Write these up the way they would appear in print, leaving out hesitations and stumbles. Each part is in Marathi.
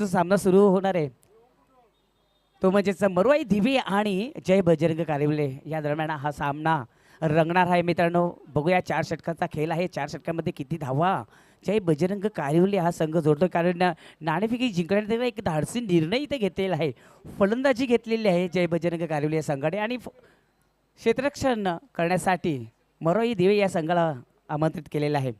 जो सामना सुरू होणार आहे तो म्हणजेच मरुआई दिवे आणि जय बजरंग कारिवले या दरम्यान हा सामना रंगणार आहे मित्रांनो. बघूया 4 षटकांचा खेळ आहे. 4 षटकांमध्ये किती धावा जय बजरंग कारिवले हा संघ जोडतो, कारण नाणेफेकी जिंकण्याचा एक धाडसी निर्णय इथे घेतलेला आहे. फलंदाजी घेतलेली आहे जय बजरंग कारिवले या संघाने आणि क्षेत्ररक्षण करण्यासाठी मरुआई दिवे या संघाला आमंत्रित केलेलं आहे.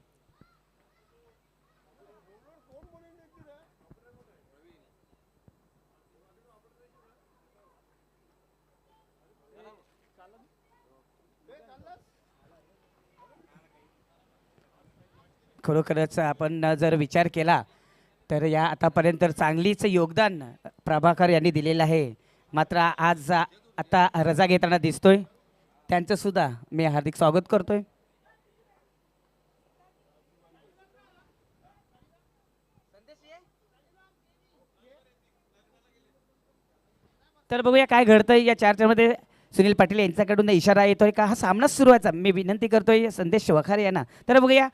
खरोखरच आपण जर विचार केला तर या आतापर्यंत चांगलीच योगदान प्रभाकर यांनी दिलेलं आहे. मात्र आज आता रजा घेताना दिसतोय, त्यांचं सुद्धा मी हार्दिक स्वागत करतोय. तर बघूया काय घडतंय या चर्चेमध्ये. सुनील पाटील यांच्याकडून इशारा येतोय का हा सामना सुरू व्हायचा, मी विनंती करतोय संदेश वखारे यांना. तर बघूया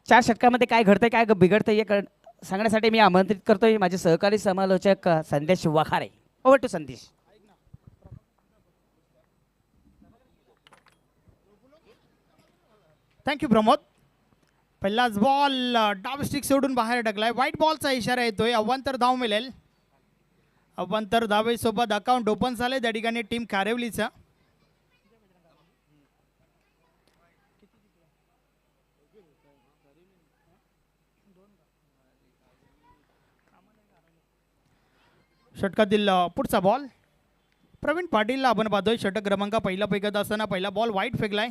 4 षटकामध्ये काय घडतंय काय बिघडतंय हे सांगण्यासाठी मी आमंत्रित करतोय माझे सहकारी समालोचक संदेश वखारे. ओव्हर टू संदेश. थँक्यू प्रमोद. पहिलाच बॉल डाव स्टिक सोडून बाहेर टाकलाय. व्हाईट बॉलचा इशारा येतोय. अव्वंतर धाव मिळेल. अव्वंतर धावेसोबत अकाउंट ओपन झाले त्या ठिकाणी टीम कारेवलीचा. षटकातील पुढचा बॉल प्रवीण पाटीलला आपण पाहतोय. षटक क्रमांक पहिला फेकत असताना पहिला बॉल वाईट फेकलाय.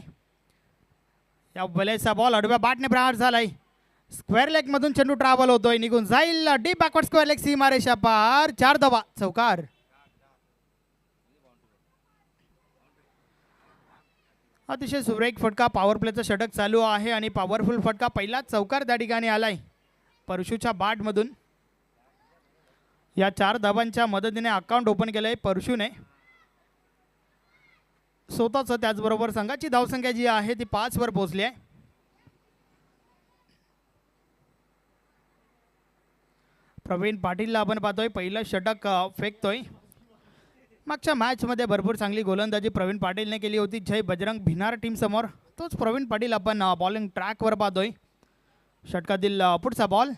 या बॉलेचा बॉल आडव्या बॅटने प्रहार झालाय. स्क्वेअर लेग मधून चेंडू ट्रॅव्हल होतोय, निघून जाईल डीप बॅकवर्ड स्क्वेअर लेग सीमारेषा पार. 4 धावा, चौकार. अतिशय सुरेख फटका पॉवर प्लेचं षटक चालू आहे आणि पॉवरफुल फटका पहिलाच चौकार त्या ठिकाणी आलाय परशूच्या बॅट मधून. या 4 धावांच्या मदतीने अकाउंट ओपन केलंय परशूने स्वतःच. त्याचबरोबर संघाची धावसंख्या जी आहे ती 5 वर पोहोचली आहे. प्रवीण पाटीलला आपण पाहतोय पहिलं षटक फेकतोय. मागच्या मॅचमध्ये भरपूर चांगली गोलंदाजी प्रवीण पाटीलने केली होती जय बजरंग भिनार टीम समोर. तोच प्रवीण पाटील आपण बॉलिंग ट्रॅकवर पाहतोय. षटकातील पुढचा बॉल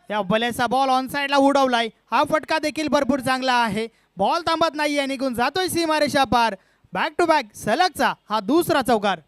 या बलेचा बॉल ऑन साइडला उडवलाय. हा फटका देखील भरपूर चांगला आहे. बॉल थांबत नाहीये, निघून जातोय सीमारेषा पार. बॅक टू बॅक सलगचा हा दुसरा चौकार.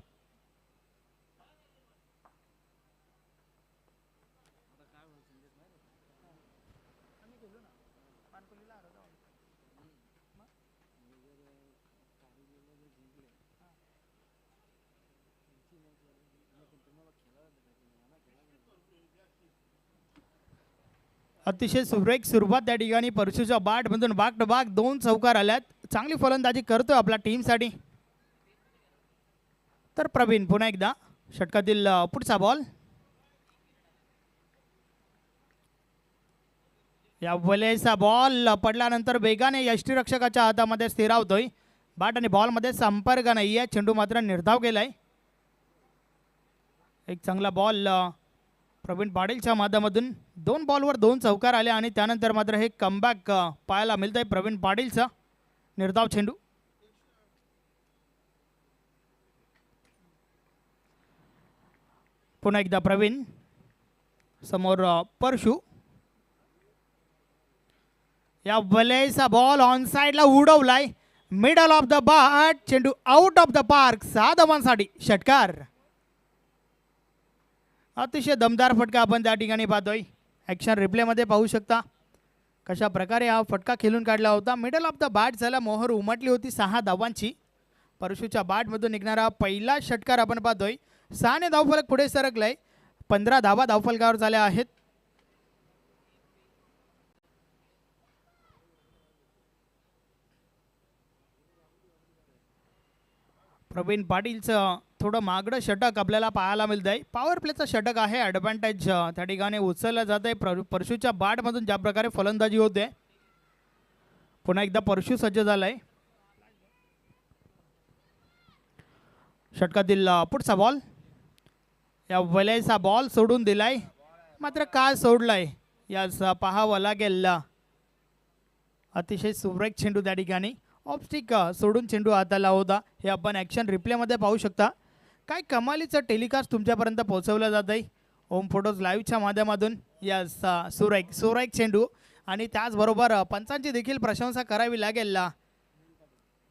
अतिशय सुरेख सुरुवात त्या ठिकाणी परशूच्या बॅट मधून बॅक टू बॅक 2 चौकार आल्यात. चांगली फलंदाजी करतोय आपल्या टीमसाठी. तर प्रवीण पुन्हा एकदा षटकातील पुढचा बॉल या वलेचा बॉल पडल्यानंतर वेगाने यष्टीरक्षकाच्या हातामध्ये स्थिरावतोय. बॅट आणि बॉलमध्ये संपर्क नाहीये, चेंडू मात्र निर्धाव केलाय. एक चांगला बॉल प्रवीण पाटीलच्या माध्यमातून 2 बॉलवर 2 चौकार आले आणि त्यानंतर मात्र हे कमबॅक पाहायला मिळतंय प्रवीण पाटीलचा. निर्धाव चेंडू. पुन्हा एकदा प्रवीण समोर परशू. या बलेचा बॉल ऑन साइडला उडवलाय. मिडल ऑफ द बॅट, चेंडू आउट ऑफ द पार्क. 6 धावांसाठी षटकार. अतिशय दमदार फटका आपण त्या ठिकाणी पाहतोय. ॲक्शन रिप्लेमध्ये पाहू शकता कशा प्रकारे हा फटका खेळून काढला होता. मिडल ऑफ द बॅट झाला, मोहर उमटली होती 6 धावांची. परशूच्या बॅटमधून निघणारा पहिला षटकार आपण पाहतोय. 6 ने धावफलक पुढे सरकलाय. 15 धावा धावफलकावर झाल्या आहेत. प्रवीण पाटीलचं थोडं मागडं षटक आपल्याला पाहायला मिळत आहे. पॉवर प्लेचं षटक आहे. ॲडव्हान्टेज त्या ठिकाणी उचललं जात आहे. परशूच्या बॅटमधून ज्या प्रकारे फलंदाजी होते. पुन्हा एकदा परशू सज्ज झालाय. षटकातील पुढचा बॉल या वलेचा बॉल सोडून दिलाय. मात्र काय सोडलाय यास पाहावं लागेल. अतिशय सुरेख चेंडू त्या ठिकाणी ऑफस्टिक सोडून चेंडू हाताला होता. हे आपण ॲक्शन रिप्लेमध्ये पाहू शकता. काय कमालीचं टेलिकास्ट तुमच्यापर्यंत पोहोचवलं जात आहे ओम फोटोज लाईव्हच्या माध्यमातून. यास सुरेख सुरेख चेंडू आणि त्याचबरोबर पंचांची देखील प्रशंसा करावी लागेल.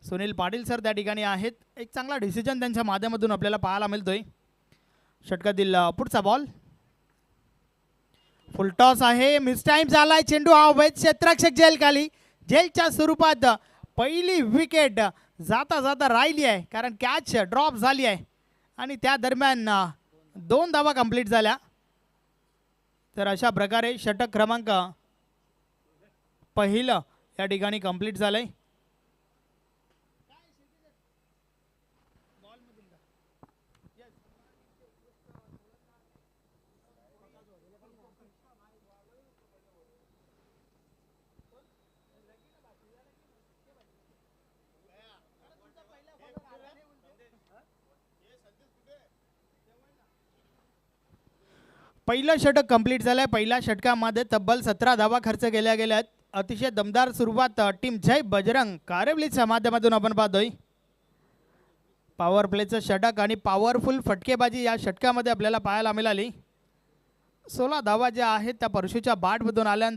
सुनील पाटील सर त्या ठिकाणी आहेत. एक चांगला डिसिजन त्यांच्या माध्यमातून आपल्याला पाहायला मिळतोय. षटकातील पुढचा बॉल फुल टॉस आहे. मिस टाइम झालाय. चेंडू अवैध क्षेत्ररक्षक जेल खाली. जेलच्या स्वरूपात पहिली विकेट जाता जाता राहिली आहे कारण कॅच ड्रॉप झाली आहे आणि त्या दरम्यान 2 धावा कंप्लीट झाल्या. तर अशा प्रकारे षटक क्रमांक पहिलं या ठिकाणी कंप्लीट झालंय. पहिलं षटक कंप्लीट झालंय. पहिल्या षटकामध्ये तब्बल 17 धावा खर्च केल्या गेल्यात. अतिशय दमदार सुरुवात टीम जय बजरंग कारेवलीच्या माध्यमातून आपण पाहतोय. पॉवर प्लेचं षटक आणि पॉवरफुल फटकेबाजी या षटकामध्ये आपल्याला पाहायला मिळाली. 16 धावा ज्या आहेत त्या परशूच्या बाटमधून आल्या.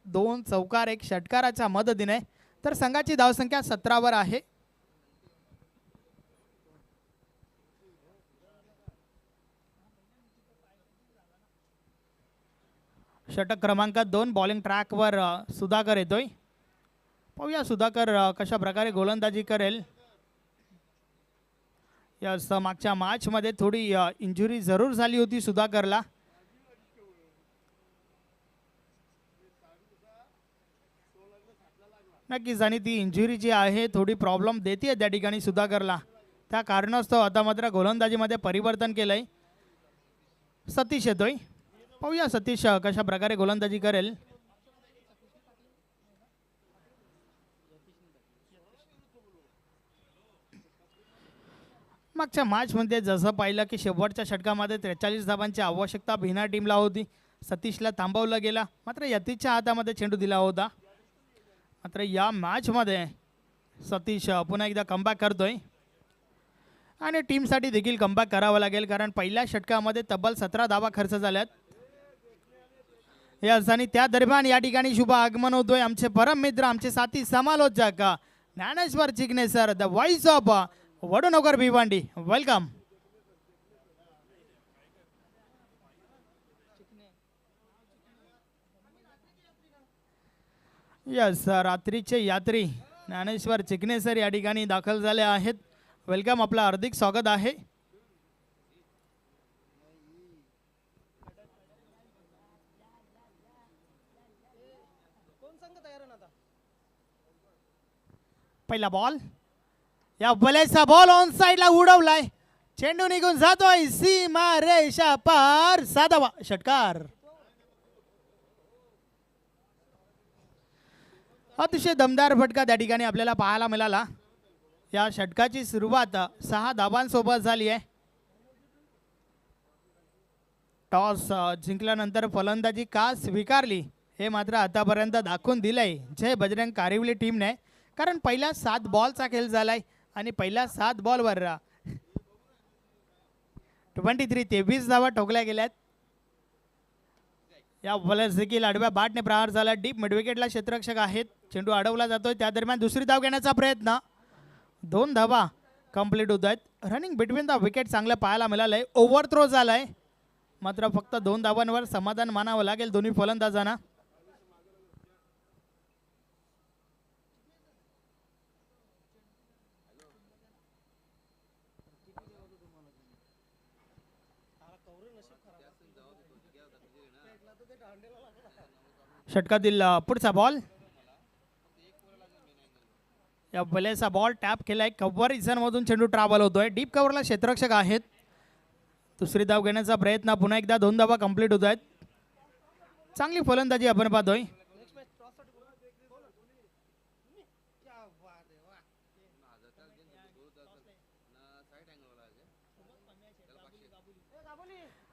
2 चौकार 1 षटकाराच्या मदतीने. तर संघाची धावसंख्या 17 वर आहे. षटक क्रमांक 2 बॉलिंग ट्रॅकवर सुधाकर येतोय. पाहूया सुधाकर कशा प्रकारे गोलंदाजी करेल. या मागच्या मॅचमध्ये थोडी इंजुरी जरूर झाली होती सुधाकरला. नक्कीच आणि ती इंजुरी जी आहे थोडी प्रॉब्लेम देते त्या ठिकाणी सुधाकरला. त्या कारणास्तव आता मात्र गोलंदाजीमध्ये परिवर्तन केलंय. सतीश येतोय. पाहूया सतीश कशा प्रकारे गोलंदाजी करेल. मागच्या मॅचमध्ये जसं पाहिलं की शेवटच्या षटकामध्ये 43 धावांची आवश्यकता भिना टीमला होती. सतीशला थांबवलं गेला मात्र यतीशच्या हातामध्ये चेंडू दिला होता. मात्र या मॅचमध्ये सतीश पुन्हा एकदा कमबॅक करतोय आणि टीमसाठी देखील कमबॅक करावं लागेल कारण पहिल्या षटकामध्ये तब्बल 17 धावा खर्च झाल्यात. यस आणि त्या दरम्यान या ठिकाणी शुभ आगमन होतोय आमचे परम मित्र आमचे साथी समालोचक Dnyaneshwar Chikane sir the voice of Vadunagar Bhiwandi. Welcome. Yes रात्रीचे यात्री ज्ञानेश्वर चिकणे सर या ठिकाणी दाखल झाले आहेत. वेलकम. आपलं हार्दिक स्वागत आहे. पहिला बॉल या बलेचा बॉल ऑन साइडला उडवलाय. चेंडू निघून जातोय सीमा रेषा पार. साधावा षटकार. अतिशय दमदार फटका त्या ठिकाणी आपल्याला पाहायला मिळाला. या षटकाची सुरुवात 6 धावांसोबत झाली आहे. टॉस जिंकल्यानंतर फलंदाजी का स्वीकारली हे मात्र आतापर्यंत दाखवून दिलंय जय बजरंग कारिवली टीमने. कारण पहिल्या 7 बॉलचा खेळ झालाय आणि पहिल्या 7 बॉलवर 23 धावा ठोकल्या गेल्यात. या बॉलर्स देखील आडव्या बॅटने प्रहार झाला. डीप मिडविकेटला क्षेत्ररक्षक आहेत. चेंडू अडवला जातोय. त्या दरम्यान दुसरी धाव घेण्याचा प्रयत्न. 2 धावा कंप्लीट होत आहेत. रनिंग बिटवीन द विकेट चांगलं पाहायला मिळालंय. ओव्हर थ्रो झालाय मात्र फक्त 2 धावांवर समाधान मानावं लागेल दोन्ही फलंदाजांना. षटकातील पुढचा बॉल या बलेचा बॉल टॅप केलाय. कव्हर इझनमधून चेंडू ट्रॅव्हल होतोय. डीप कव्हरला क्षेत्ररक्षक आहेत. दुसरी धाव घेण्याचा प्रयत्न. पुन्हा एकदा 2 धावा कंप्लीट होत आहेत. चांगली फलंदाजी आपण पाहतोय.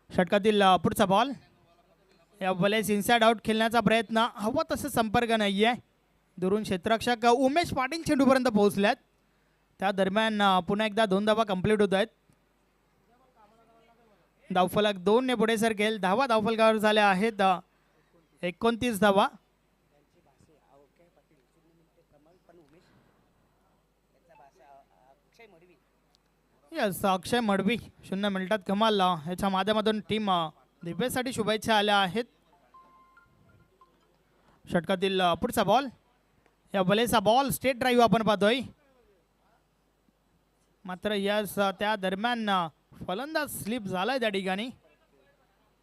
षटकातील पुढचा बॉल या वेळेस इनसाइड आउट खेळण्याचा प्रयत्न, हवा तसं संपर्क नाही आहे. दुरून क्षेत्ररक्षक उमेश पाटील चेंडूपर्यंत पोहोचल्यात. त्या दरम्यान पुन्हा एकदा 2 धावा कंप्लीट होत आहेत. धावफलक 2 ने पुढे सरकेल. धावा धावफलकावर झाल्या आहेत 29 धावा. यस, अक्षय मडवी 0 मिनिटात कमाल ह्याच्या माध्यमातून टीम दिव्यासाठी शुभेच्छा आल्या आहेत. षटकातील पुढचा बॉल, या बलेचा बॉल स्टेट ड्राईव्ह आपण पाहतोय. मात्र यस त्या दरम्यान फलंदाज स्लिप झालाय त्या ठिकाणी.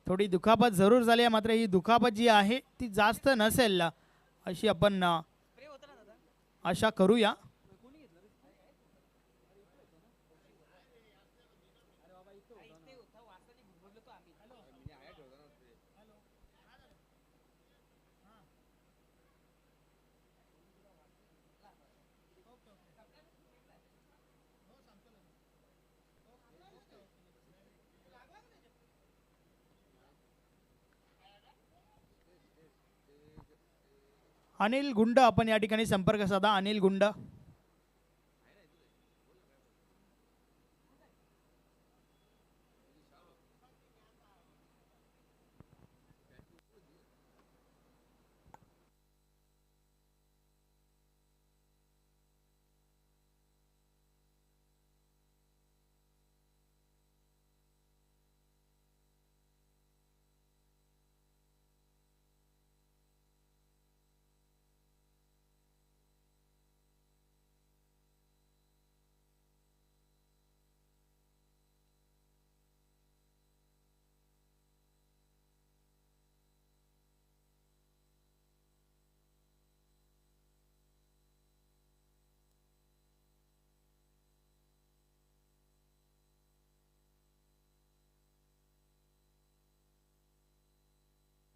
थोडी दुखापत जरूर झाली आहे, मात्र ही दुखापत जी आहे ती जास्त नसेल अशी आपण आशा करूया. अनिल गुंड आपण या ठिकाणी संपर्क साधा. अनिल गुंड,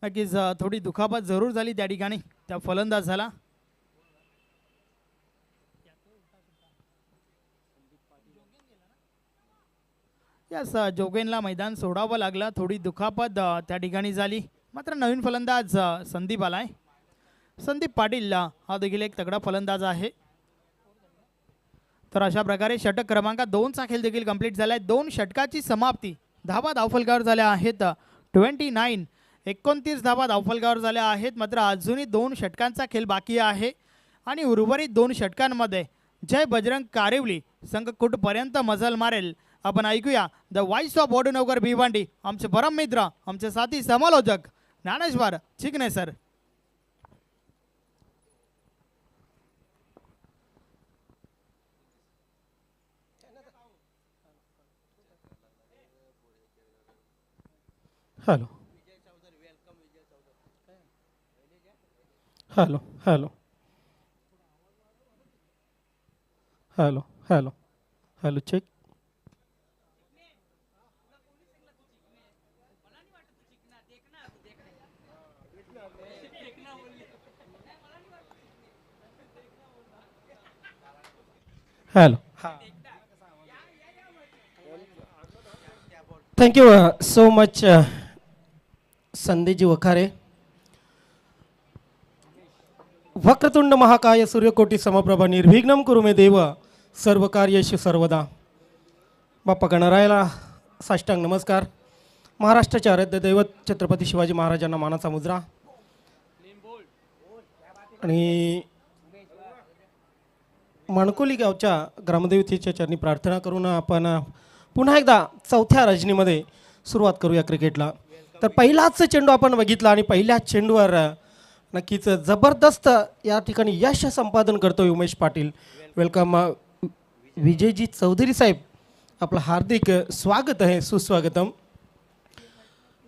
नक्कीच थोडी दुखापत जरूर झाली त्या ठिकाणी त्या फलंदाज झाला. यस, जोगेनला मैदान सोडावं लागलं. थोडी दुखापत त्या ठिकाणी झाली. मात्र नवीन फलंदाज संदीप आलाय. संदीप पाटील हा देखील एक तगडा फलंदाज आहे. तर अशा प्रकारे षटक क्रमांक 2चा खेळ देखील कंप्लीट झालाय. 2 षटकाची समाप्ती. धावा धावफलकावर झाल्या आहेत 29. 29 धावा धावफलकावर झाल्या आहेत. मात्र अजूनही 2 षटकांचा खेळ बाकी आहे आणि उर्वरित 2 षटकांमध्ये जय बजरंग कारिवली संघ कुठपर्यंत मजल मारेल आपण ऐकूया. The voice of Vadnagar Bhiwandi, आमचे परम मित्र, आमचे साथी समालोचक Dnyaneshwar Chikane sir. Hello hello hello hello hello hello check. Hello, thank you so much Sandeji Wakhare. वक्रतुंड महाकाय सूर्यकोटी समप्रभा निर्विघ्नं कुरु मे देव सर्व कार्येषु सर्वदा. बाप्पा गणरायाला साष्टांग नमस्कार. महाराष्ट्राचे आराध्य दैवत छत्रपती शिवाजी महाराजांना मानाचा मुजरा. आणि मणकोली गावच्या ग्रामदेवतेच्या चरणी प्रार्थना करून आपण पुन्हा एकदा 4थ्या रजनीमध्ये सुरुवात करूया क्रिकेटला. तर पहिलाच चेंडू आपण बघितला आणि पहिल्या चेंडूवर नक्कीच जबरदस्त या ठिकाणी यश संपादन करतोय उमेश पाटील. वेलकम विजयजी चौधरी साहेब, आपलं हार्दिक स्वागत आहे, सुस्वागतम.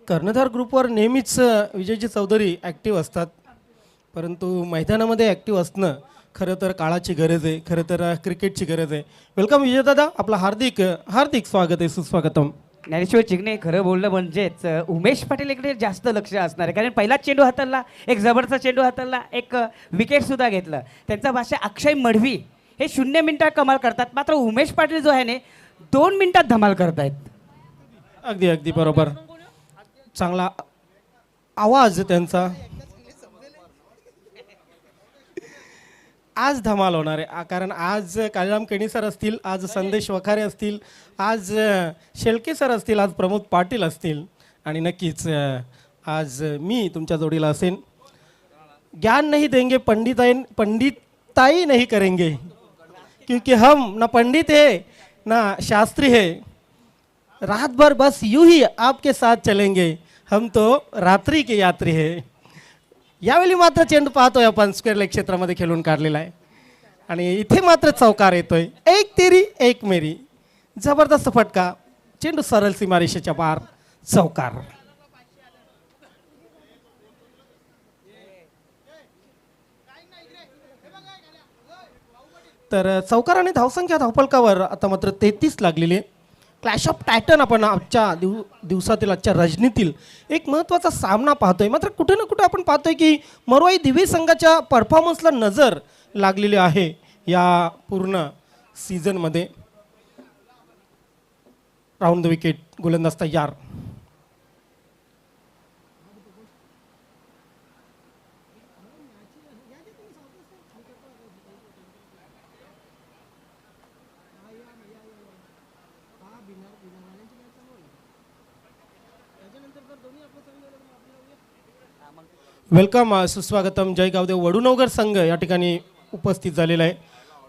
कर्णधार ग्रुपवर नेहमीच विजयजी चौधरी ॲक्टिव्ह असतात, परंतु मैदानामध्ये ॲक्टिव्ह असणं खरं तर काळाची गरज आहे, खरं तर क्रिकेटची गरज आहे. वेलकम विजयदादा, आपलं हार्दिक हार्दिक स्वागत आहे, सुस्वागतम. ज्ञानेश्वर चिकणे खरं बोललं म्हणजेच उमेश पाटील इकडे जास्त लक्ष असणार आहे, कारण पहिलाच चेंडू हाताळला, एक जबरदस्त चेंडू हाताळला, एक विकेटसुद्धा घेतलं. त्यांचा भाषा अक्षय मडवी हे 0 मिनिटात कमाल करतात, मात्र उमेश पाटील जो आहे ने 2 मिनिटात धमाल करतायत. अगदी अगदी बरोबर. चांगला आवाज त्यांचा आज धमाल होणार आहे कारण आज कालीराम केणी सर असतील, आज संदेश वखारे असतील, आज शेळके सर असतील, आज प्रमोद पाटील असतील आणि नक्कीच आज मी तुमच्या जोडीला असेन. ज्ञान नहीं देंगे पंडिताई नहीं करेंगे क्योंकि हम ना पंडित है ना शास्त्री है, रात भर बस यूं ही आपके साथ चलेंगे, हम तो रात्री के यात्री है. यावेळी मात्र चेंडू पाहतोय आपण स्क्वेअर लेग क्षेत्रामध्ये खेळून काढलेला आहे आणि इथे मात्र चौकार येतोय. एक तेरी एक मेरी, जबरदस्त फटका, चेंडू सरळ सीमारेषेच्या पार, चौकार. तर चौकार आणि धावसंख्या धावफलकावर आता मात्र 33 लागलेली आहे. क्लॅश ऑफ टायटन आपण आजच्या दिवसातील आजच्या रजनीतील एक महत्त्वाचा सामना पाहतोय. मात्र कुठे ना कुठे आपण पाहतोय की मरवाई दिवे संघाच्या परफॉर्मन्सला नजर लागलेली आहे या पूर्ण सीझनमध्ये. राऊंड द विकेट, गोलंदाज तयार. वेलकम, सुस्वागतम. जय गावदेव वडुनवगर संघ या ठिकाणी उपस्थित झालेला आहे.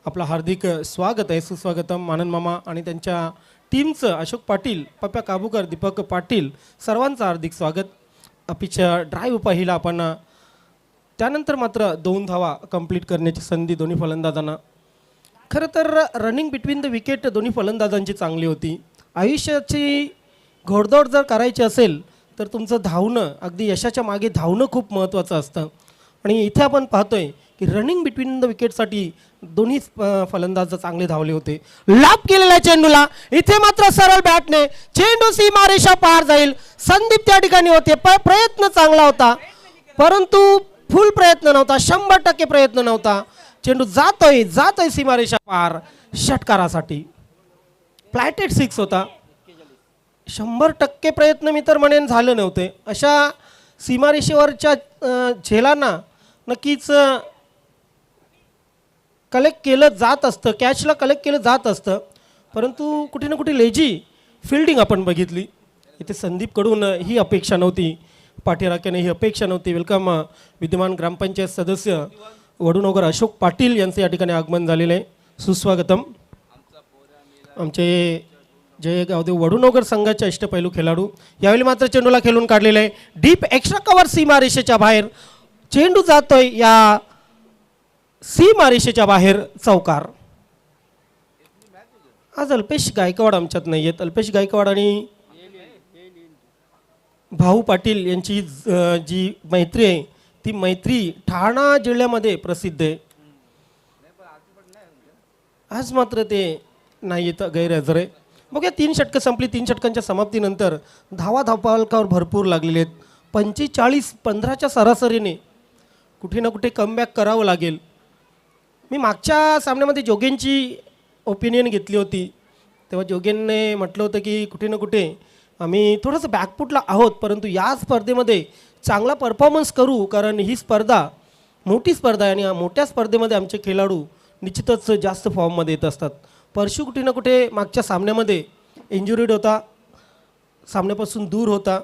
आपलं हार्दिक स्वागत आहे, सुस्वागतम. आनंद मामा आणि त्यांच्या टीमचं, अशोक पाटील, पप्या काबूकर, दीपक पाटील, सर्वांचं हार्दिक स्वागत. अपिच ड्राईव्ह पाहिला आपण, त्यानंतर मात्र 2 धावा कंप्लीट करण्याची संधी दोन्ही फलंदाजांना. खरं तर रनिंग बिटवीन द विकेट दोन्ही फलंदाजांची चांगली होती. आयुष्याची घोडदौड जर करायची असेल तर तुमचं धावणं, अगदी यशाच्या मागे धावणं खूप महत्त्वाचं असतं आणि इथे आपण पाहतोय की रनिंग बिटवीन द विकेटसाठी दोन्ही फलंदाज चांगले धावले होते. लाभ केलेल्या चेंडूला इथे मात्र सरळ बॅटने चेंडू सीमारेषा पार जाईल. संदीप त्या ठिकाणी होते, प्रयत्न चांगला होता परंतु फुल प्रयत्न नव्हता, 100% प्रयत्न नव्हता. चेंडू जातोय सीमारेषा पार, षटकारासाठी. फ्लॅटेड 6 होता. 100% प्रयत्न मी तर म्हणेन झालं नव्हते. अशा सीमारेषेवरच्या झेलांना नक्कीच कलेक्ट केलं जात असतं, कॅचला कलेक्ट केलं जात असतं, परंतु कुठे ना कुठे लेजी फिल्डिंग आपण बघितली. इथे संदीपकडून ही अपेक्षा नव्हती, पाठीराख्याने ही अपेक्षा नव्हती. वेलकम, विद्यमान ग्रामपंचायत सदस्य वडुनवगर अशोक पाटील यांचं या ठिकाणी आगमन झालेलं आहे, सुस्वागतम. आमचे जय गावदेव वडुनवगर संघाचे अष्टपैलू खेळाडू यावेळी मात्र चेंडूला खेळून काढलेले आहे. डीप एक्स्ट्रा कव्हर सीमारेषेच्या बाहेर, चेंडू जातोय या सीमारेषेच्या बाहेर, चौकार. आज अल्पेश गायकवाड आमच्यात नाही आहेत. अल्पेश गायकवाड आणि भाऊ पाटील यांची जी मैत्री आहे ती मैत्री ठाणा जिल्ह्यामध्ये प्रसिद्ध आहे. आज मात्र ते नाही येत, गैरहजर आहे. बघूया, 3 षटकं संपली. 3 षटकांच्या समाप्तीनंतर धावफलकावर भरपूर लागलेले आहेत. 45-15च्या सरासरीने कुठे ना कुठे कमबॅक करावं लागेल. मी मागच्या सामन्यामध्ये जोगेंची ओपिनियन घेतली होती, तेव्हा जोगेनने म्हटलं होतं की कुठे ना कुठे आम्ही थोडंसं बॅकफुटला आहोत, परंतु या स्पर्धेमध्ये चांगला परफॉर्मन्स करू, कारण ही स्पर्धा मोठी स्पर्धा आहे आणि मोठ्या स्पर्धेमध्ये आमचे खेळाडू निश्चितच जास्त फॉर्ममध्ये येत असतात. परशु कुठे ना कुठे मागच्या सामन्यामध्ये इंजुरीड होता, सामन्यापासून दूर होता,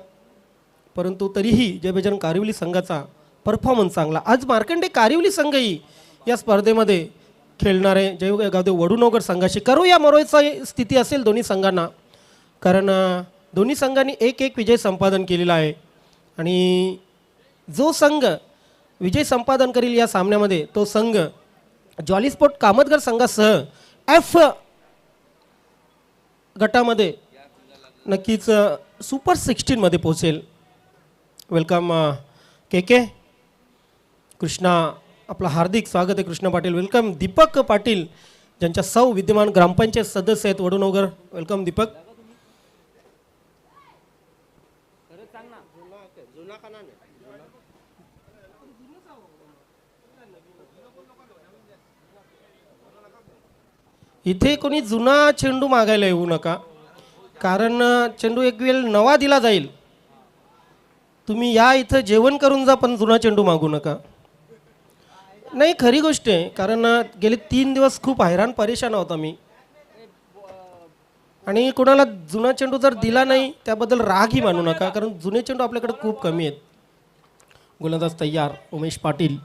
परंतु तरीही जय बजरंग कारिवली संघाचा परफॉर्मन्स चांगला. आज मार्कंडे कारिवली संघही या स्पर्धेमध्ये खेळणार आहे जय गावदेव वडुनवगर संघाशी. करूया मरोईचा स्थिती असेल दोन्ही संघांना, कारण दोन्ही संघांनी 1-1 विजय संपादन केलेला आहे आणि जो संघ विजय संपादन करील या सामन्यामध्ये तो संघ जॉली स्पोर्ट कामतगर संघासह F गटामध्ये नक्कीच सुपर 16 मध्ये पोहोचेल. वेलकम के कृष्णा, आपलं हार्दिक स्वागत आहे कृष्णा पाटील. वेलकम दीपक पाटील, ज्यांच्या सौ विद्यमान ग्रामपंचायत सदस्य आहेत वडुनवगर. वेलकम दीपक. इथे कोणी जुना चेंडू मागायला येऊ नका, कारण चेंडू एक वेळ नवा दिला जाईल. तुम्ही या इथं जेवण करून जा, पण जुना चेंडू मागू नका. नाही, खरी गोष्ट आहे. कारण गेले 3 दिवस खूप हैराण परेशान होता मी. आणि कोणाला जुना चेंडू जर दिला नाही त्याबद्दल रागही मानू नका, कारण जुने चेंडू आपल्याकडे खूप कमी आहेत. गोलंदाज तयार उमेश पाटील.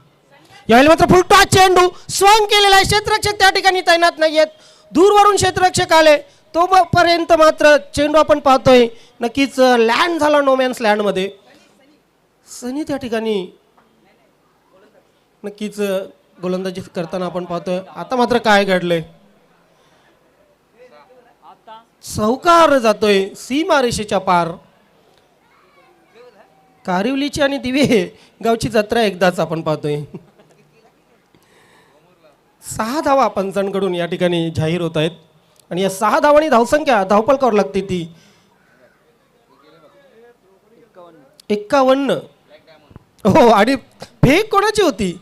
यावेळी मात्र फुलटॉस चेंडू स्वंग केलेला आहे. क्षेत्ररक्षक त्या ठिकाणी तैनात नाही आहेत. दूरवरून क्षेत्ररक्षक आले तोपर्यंत मात्र चेंडू आपण पाहतोय नक्कीच लँड झाला नोमॅन्स लँडमध्ये. सनी त्या ठिकाणी नक्कीच गोलंदाजी करताना आपण पाहतोय. आता मात्र काय घडलंय, चौकार जातोय सीमारेषेच्या पार. कारिवलीची आणि दिवे गावची जत्रा एकदाच आपण पाहतोय. 6 धावा पंचांकडून या ठिकाणी जाहीर होत आहेत आणि या 6 धावांनी धावसंख्या धावपल करावं लागते ती 51. हो, आणि फेक कोणाची होती?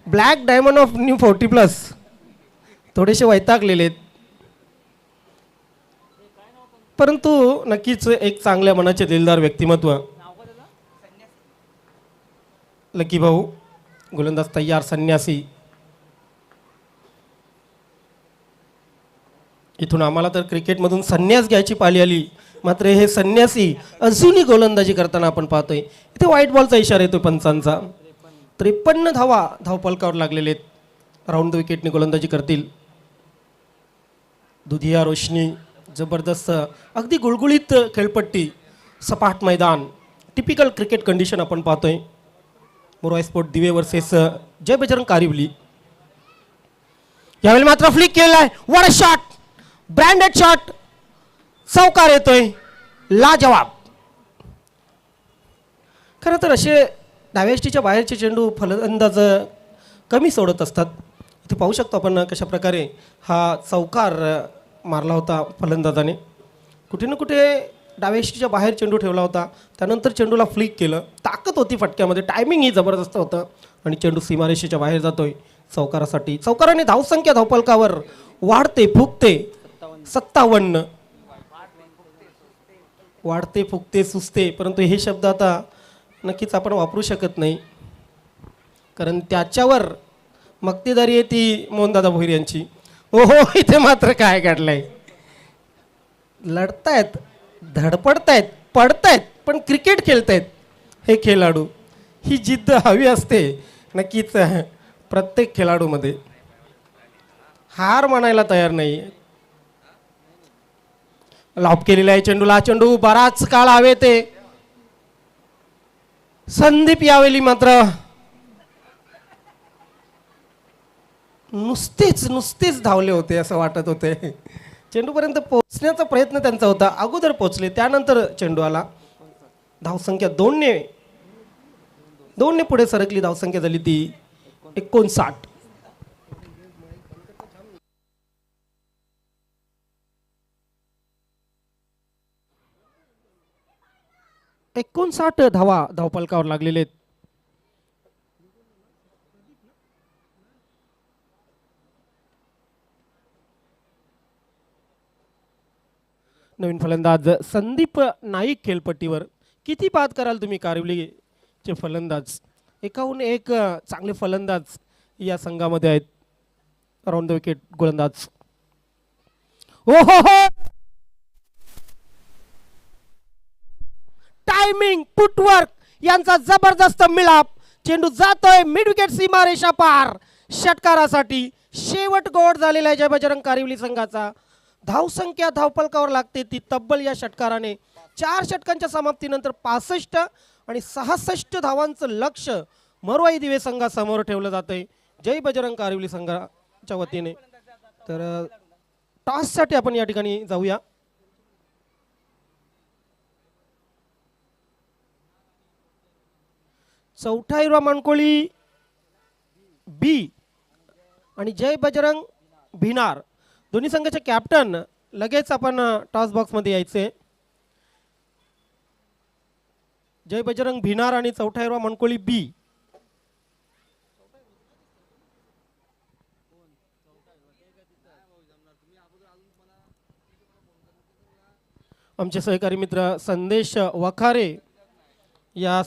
Black diamond of new 40+. थोडेसे वैतागलेले आहेत, परंतु नक्कीच एक चांगल्या मनाचे दिलदार व्यक्तिमत्व. लकी भाऊ गोलंदाज तयार. संन्यासी. इथून आम्हाला तर क्रिकेटमधून संन्यास घ्यायची पाळी आली, मात्र हे संन्यासी अजूनही गोलंदाजी करताना आपण पाहतोय. इथे व्हाईट बॉलचा इशारा येतोय पंचांचा. 53 धावा धावपलकावर लागलेले आहेत. राऊंड द विकेटने गोलंदाजी करतील. दुधिया रोशनी. जबरदस्त अगदी गुळगुळीत खेळपट्टी, सपाट मैदान, टिपिकल क्रिकेट कंडिशन आपण पाहतोय. मोरवाई स्पोर्ट दिवे वर्सेस जय बजरंग कारिवली. यावेळी मात्र फ्लिक केलाय. What a shot, branded shot. चौकार येतोय. लाजवाब. खरं तर असे डाव्याष्टीच्या बाहेरचे चेंडू फलंदाज कमी सोडत असतात. इथे पाहू शकतो आपण कशा प्रकारे हा चौकार मारला होता फलंदाजाने. कुठे ना कुठे डाव्याष्टीच्या बाहेर चेंडू ठेवला होता, त्यानंतर चेंडूला फ्लिक केलं. ताकद होती फटक्यामध्ये, टायमिंगही जबरदस्त होतं आणि चेंडू सीमारेषेच्या बाहेर जातोय चौकारासाठी. चौकाराने धावसंख्या धावपलकावर वाढते फुगते 57. वाढते फुगते सुचते, परंतु हे शब्द आता नक्कीच आपण वापरू शकत नाही, कारण त्याच्यावर मक्तेदारी आहे ती मोहनदादा भोईर यांची. ओहो, इथे मात्र काय घडलंय. लढतायत, धडपडतायत, पडतायत, पण क्रिकेट खेळतायत हे खेळाडू. ही जिद्द हवी असते नक्कीच प्रत्येक खेळाडूमध्ये. हार मानायला तयार नाही. लॉप केलेला आहे चेंडूला. चेंडू बराच काळ हवे ते. संदीप यावेळी मात्र नुसतेच धावले होते असं वाटत होते. चेंडूपर्यंत पोहोचण्याचा प्रयत्न त्यांचा होता. अगोदर पोहोचले, त्यानंतर चेंडू आला. धावसंख्या 2ने पुढे सरकली. धावसंख्या झाली ती 59. 59 धावा धावपलकावर लागलेले आहेत. नवीन फलंदाज संदीप नाईक खेळपट्टीवर. किती बाद कराल तुम्ही कारिवलीचे फलंदाज. 1 चांगले फलंदाज या संघामध्ये आहेत. राऊंड द विकेट गोलंदाज. ओहो, टायमिंग, फुटवर्क यांचा जबरदस्त मिलाप. चेंडू जातोय मिड विकेट सीमारेषा पार. षटकारासाठी शेवट गोड झालेला आहे जय बजरंग कारिवली संघाचा. धावसंख्या धावपलकावर लागते ती तब्बल या षटकाराने 4 षटकांच्या समाप्तीनंतर 65 आणि 66 धावांचं लक्ष मरवाई दिवे संघासमोर ठेवलं जातंय जय बजरंग कारिवली संघाच्या वतीने. तर टॉससाठी आपण या ठिकाणी जाऊया. चौथा मानकोळी बी आणि जय बजरंग भिनार दोन्ही संघाचे कॅप्टन लगेच आपण टॉस बॉक्समध्ये यायचे. जय बजरंग भिनार आणि चौथा मानकोळी बी. आमचे सहकारी मित्र संदेश वखारे या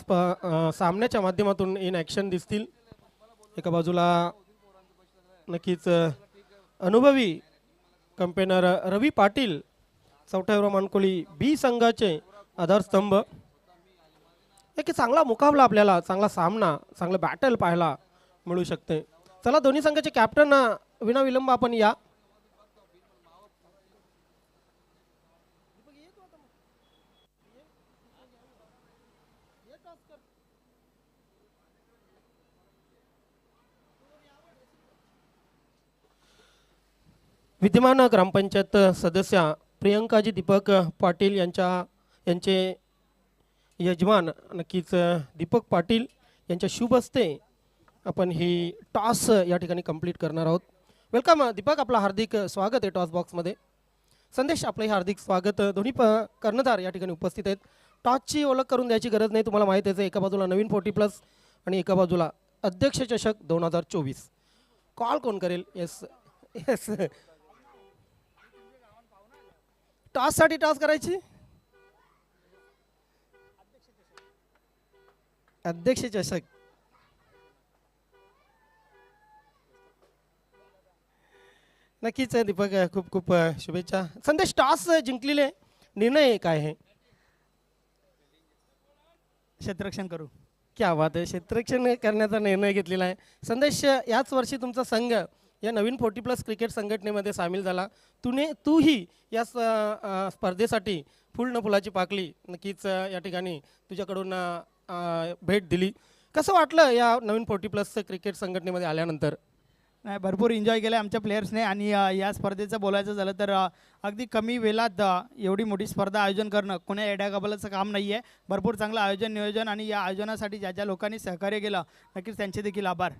सामन्याच्या माध्यमातून इन ॲक्शन दिसतील. एका बाजूला नक्कीच अनुभवी कंपेनर रवी पाटील, चौथ्या मानकोली बी संघाचे आधारस्तंभ. एक चांगला मुकाबला आपल्याला, चांगला सामना, चांगलं बॅटल पाहायला मिळू शकते. चला दोन्ही संघाचे कॅप्टन विनाविलंब आपण या. विद्यमान ग्रामपंचायत सदस्या प्रियंकाजी दीपक पाटील यांचे यजमान नक्कीच दीपक पाटील यांच्या शुभ हस्ते आपण ही टॉस या ठिकाणी कंप्लीट करणार आहोत. वेलकम दीपक, आपलं हार्दिक स्वागत आहे टॉस बॉक्समध्ये. संदेश, आपलंही हार्दिक स्वागत. दोन्ही कर्णधार या ठिकाणी उपस्थित आहेत. टॉसची ओळख करून द्यायची गरज नाही, तुम्हाला माहीत आहे. एका बाजूला नवीन 40+ आणि एका बाजूला अध्यक्ष चषक 2024. कॉल कोण करेल? येस येस, टॉससाठी टॉस करायची. अध्यक्ष चषक. नक्कीच दीपक, खूप खूप शुभेच्छा. संदेश, टॉस जिंकलेले निर्णय काय आहे? क्षेत्ररक्षण करू. क्या बात आहे, क्षेत्ररक्षण करण्याचा निर्णय घेतलेला आहे. संदेश, याच वर्षी तुमचा संघ या नवीन 40+ क्रिकेट संघटनेमध्ये सामील झाला. तूही या स्पर्धेसाठी फुल न फुलाची पाकळी नक्कीच या ठिकाणी तुझ्याकडून भेट दिली. कसं वाटलं या नवीन 40+ क्रिकेट संघटनेमध्ये आल्यानंतर? नाही, भरपूर एन्जॉय केलं आमच्या प्लेयर्सने. आणि या स्पर्धेचं बोलायचं झालं तर अगदी कमी वेळात एवढी मोठी स्पर्धा आयोजन करणं कोण्या येड्यागबालाचं काम नाही आहे. भरपूर चांगलं आयोजन, नियोजन आणि या आयोजनासाठी ज्या ज्या लोकांनी सहकार्य केलं, नक्कीच त्यांचे देखील आभार.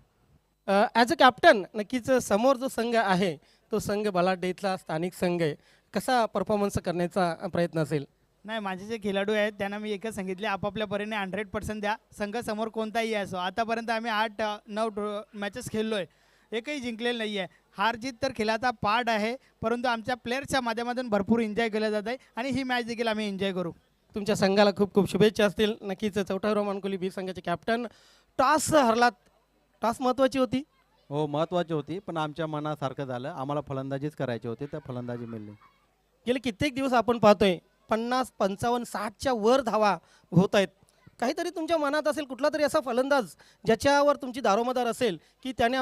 ॲज अ कॅप्टन, नक्कीच समोर जो संघ आहे तो संघ बलाढ्य इथला स्थानिक संघ आहे, कसा परफॉर्मन्स करण्याचा प्रयत्न असेल? नाही, माझे जे खेळाडू आहेत त्यांना मी एकच सांगितले, आपापल्या परीने 100% द्या. संघ समोर कोणताही असो. आतापर्यंत आम्ही 8-9 मॅचेस खेळलो आहे, एकही जिंकलेलं नाही आहे. हार जीत तर खेळाचा पार्ट आहे, परंतु आमच्या प्लेयर्सच्या माध्यमातून भरपूर एन्जॉय केलं जात आहे आणि ही मॅच देखील आम्ही एन्जॉय करू. तुमच्या संघाला खूप खूप शुभेच्छा असतील. नक्कीच चौथ्या मानकोली बी संघाचे कॅप्टन. टॉस हरलात, टॉस महत्त्वाची होती. हो, महत्त्वाची होती, पण आमच्या मनासारखं झालं. आम्हाला फलंदाजीच करायची होती, तर फलंदाजी मिळली. गेले कित्येक दिवस आपण पाहतोय 50, 55, 60च्या वर धावा होत आहेत. काहीतरी तुमच्या मनात असेल कुठला तरी असा फलंदाज ज्याच्यावर तुमची दारोमदार असेल की त्याने